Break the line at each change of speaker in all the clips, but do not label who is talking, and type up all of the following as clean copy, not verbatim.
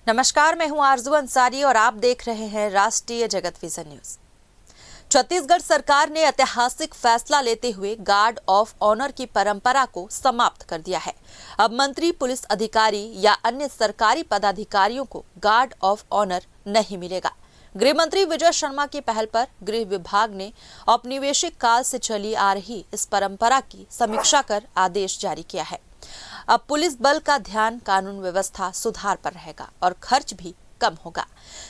नमस्कार, मैं हूं आरजू अंसारी और आप देख रहे हैं राष्ट्रीय जगत विजन न्यूज। छत्तीसगढ़ सरकार ने ऐतिहासिक फैसला लेते हुए गार्ड ऑफ ऑनर की परंपरा को समाप्त कर दिया है। अब मंत्री, पुलिस अधिकारी या अन्य सरकारी पदाधिकारियों को गार्ड ऑफ ऑनर नहीं मिलेगा। गृह मंत्री विजय शर्मा की पहल पर गृह विभाग ने औपनिवेशिक काल से चली आ रही इस परंपरा की समीक्षा कर आदेश जारी किया है। अब पुलिस बल का ध्यान कानून व्यवस्था सुधार पर रहेगा और खर्च भी कम होगा।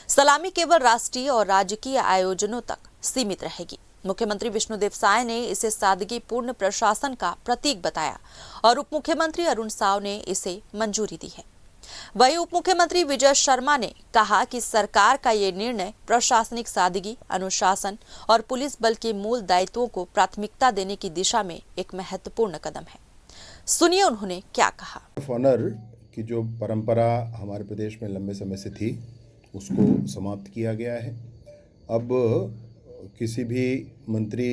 सलामी केवल राष्ट्रीय और राजकीय आयोजनों तक सीमित रहेगी। मुख्यमंत्री विष्णुदेव साय ने इसे सादगीपूर्ण प्रशासन का प्रतीक बताया और उप मुख्यमंत्री अरुण साव ने इसे मंजूरी दी है। वहीं उप मुख्यमंत्री विजय शर्मा ने कहा कि सरकार का ये निर्णय प्रशासनिक सादगी, अनुशासन और पुलिस बल के मूल दायित्वों को प्राथमिकता देने की दिशा में एक महत्वपूर्ण कदम है। सुनिए उन्होंने क्या कहा।
ऑनर की जो परंपरा हमारे प्रदेश में लंबे समय से थी, उसको समाप्त किया गया है। अब किसी भी मंत्री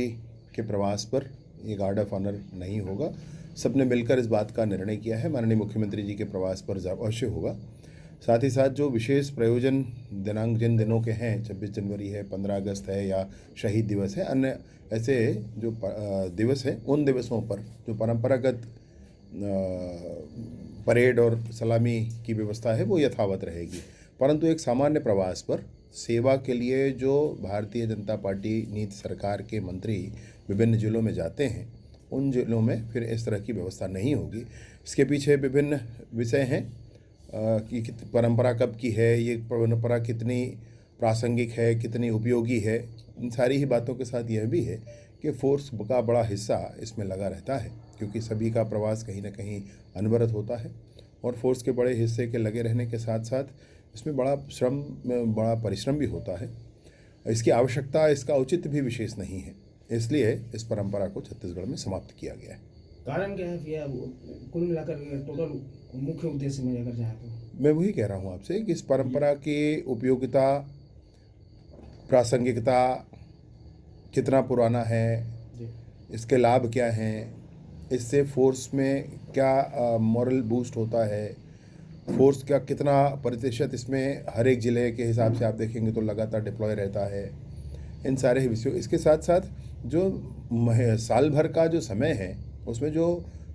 के प्रवास पर ये गार्ड ऑफ ऑनर नहीं होगा। सबने मिलकर इस बात का निर्णय किया है। माननीय मुख्यमंत्री जी के प्रवास पर अवश्य होगा। साथ ही साथ जो विशेष प्रयोजन दिनांक जिन दिनों के हैं, 26 जनवरी है, 15 अगस्त है या शहीद दिवस है, अन्य ऐसे जो दिवस हैं, उन दिवसों पर जो परंपरागत परेड और सलामी की व्यवस्था है वो यथावत रहेगी। परंतु एक सामान्य प्रवास पर सेवा के लिए जो भारतीय जनता पार्टी नीति सरकार के मंत्री विभिन्न जिलों में जाते हैं, उन जिलों में फिर इस तरह की व्यवस्था नहीं होगी। इसके पीछे विभिन्न विषय हैं कि परंपरा कब की है, ये परंपरा कितनी प्रासंगिक है, कितनी उपयोगी है। इन सारी ही बातों के साथ यह भी है कि फोर्स का बड़ा हिस्सा इसमें लगा रहता है, क्योंकि सभी का प्रवास कहीं ना कहीं अनवरत होता है और फोर्स के बड़े हिस्से के लगे रहने के साथ साथ इसमें बड़ा परिश्रम भी होता है। इसकी आवश्यकता, इसका औचित्य भी विशेष नहीं है। इसलिए इस परंपरा को छत्तीसगढ़ में समाप्त किया गया है।
कारण क्या है? कुल मिलाकर टोटल मुख्य उद्देश्य में अगर जाए तो
मैं वही कह रहा हूँ आपसे कि इस परंपरा की उपयोगिता, प्रासंगिकता, कितना पुराना है, इसके लाभ क्या हैं, इससे फोर्स में क्या मॉरल बूस्ट होता है, फोर्स का कितना प्रतिशत इसमें हर एक ज़िले के हिसाब से आप देखेंगे तो लगातार डिप्लॉय रहता है। इन सारे विषयों, इसके साथ साथ जो साल भर का जो समय है उसमें जो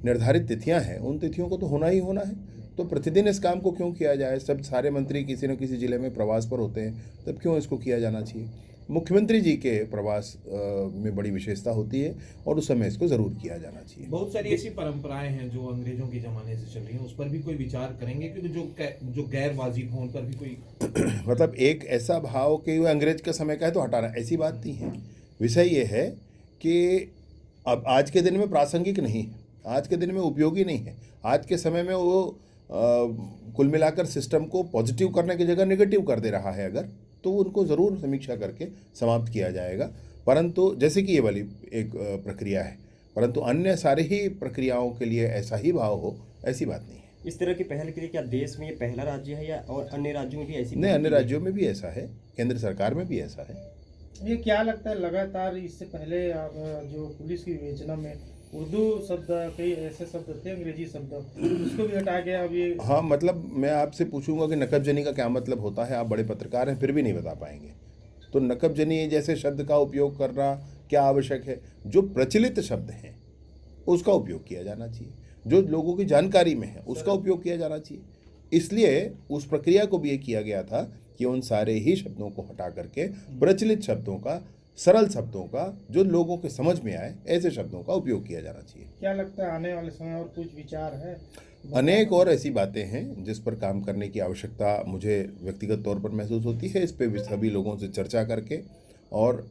निर्धारित तिथियां हैं, उन तिथियों को तो होना ही होना है। तो प्रतिदिन इस काम को क्यों किया जाए? सब सारे मंत्री किसी न किसी ज़िले में प्रवास पर होते हैं, तब क्यों इसको किया जाना चाहिए? मुख्यमंत्री जी के प्रवास में बड़ी विशेषता होती है और उस समय इसको ज़रूर किया जाना चाहिए।
बहुत सारी ऐसी परंपराएं हैं जो अंग्रेजों के ज़माने से चल रही हैं, उस पर भी कोई विचार करेंगे? क्योंकि जो गैर वाजिब हों उन पर भी कोई
मतलब एक ऐसा भाव कि वो अंग्रेज का समय का है तो हटाना, ऐसी बात नहीं है। विषय ये है कि अब आज के दिन में प्रासंगिक नहीं है, आज के दिन में उपयोगी नहीं है। आज के समय में वो कुल मिलाकर सिस्टम को पॉजिटिव करने की जगह नेगेटिव कर दे रहा है। अगर तो उनको ज़रूर समीक्षा करके समाप्त किया जाएगा। परंतु जैसे कि ये वाली एक प्रक्रिया है, परंतु अन्य सारे ही प्रक्रियाओं के लिए ऐसा ही भाव हो, ऐसी बात नहीं है।
इस तरह की पहल के लिए क्या देश में ये पहला राज्य है या और अन्य राज्यों में भी ऐसी?
नहीं, अन्य राज्यों में भी ऐसा है, केंद्र सरकार में भी ऐसा है।
ये क्या लगता है, लगातार इससे पहले आप जो पुलिस की विवेचना में उर्दू शब्द, कई ऐसे शब्द थे अंग्रेजी शब्द, उसको भी हटा गया अब ये?
हाँ, मतलब मैं आपसे पूछूंगा कि नकबजनी का क्या मतलब होता है? आप बड़े पत्रकार हैं, फिर भी नहीं बता पाएंगे। तो नकबजनी जैसे शब्द का उपयोग करना क्या आवश्यक है? जो प्रचलित शब्द हैं उसका उपयोग किया जाना चाहिए, जो लोगों की जानकारी में है उसका उपयोग किया जाना चाहिए। इसलिए उस प्रक्रिया को भी ये किया गया था कि उन सारे ही शब्दों को हटा करके प्रचलित शब्दों का, सरल शब्दों का, जो लोगों के समझ में आए, ऐसे शब्दों का उपयोग किया जाना चाहिए।
क्या लगता है आने वाले समय और कुछ विचार है?
अनेक और ऐसी बातें हैं जिस पर काम करने की आवश्यकता मुझे व्यक्तिगत तौर पर महसूस होती है। इस पे सभी लोगों से चर्चा करके, और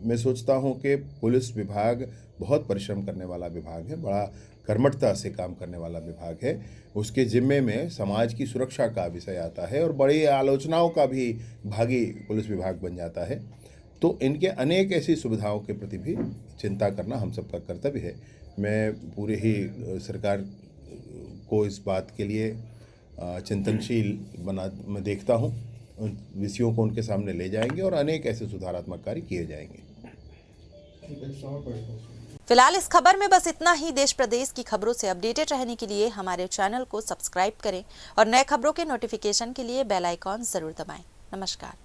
मैं सोचता हूँ कि पुलिस विभाग बहुत परिश्रम करने वाला विभाग है, बड़ा कर्मठता से काम करने वाला विभाग है। उसके जिम्मे में समाज की सुरक्षा का विषय आता है और बड़ी आलोचनाओं का भी भागी पुलिस विभाग बन जाता है। तो इनके अनेक ऐसी सुविधाओं के प्रति भी चिंता करना हम सबका कर्तव्य है। मैं पूरे ही सरकार को इस बात के लिए चिंतनशील मैं देखता हूँ। उन विषयों को उनके सामने ले जाएंगे और अनेक ऐसे सुधारात्मक कार्य किए जाएंगे।
फिलहाल इस खबर में बस इतना ही। देश प्रदेश की खबरों से अपडेटेड रहने के लिए हमारे चैनल को सब्सक्राइब करें और नए खबरों के नोटिफिकेशन के लिए बेल आइकॉन जरूर दबाएं। नमस्कार।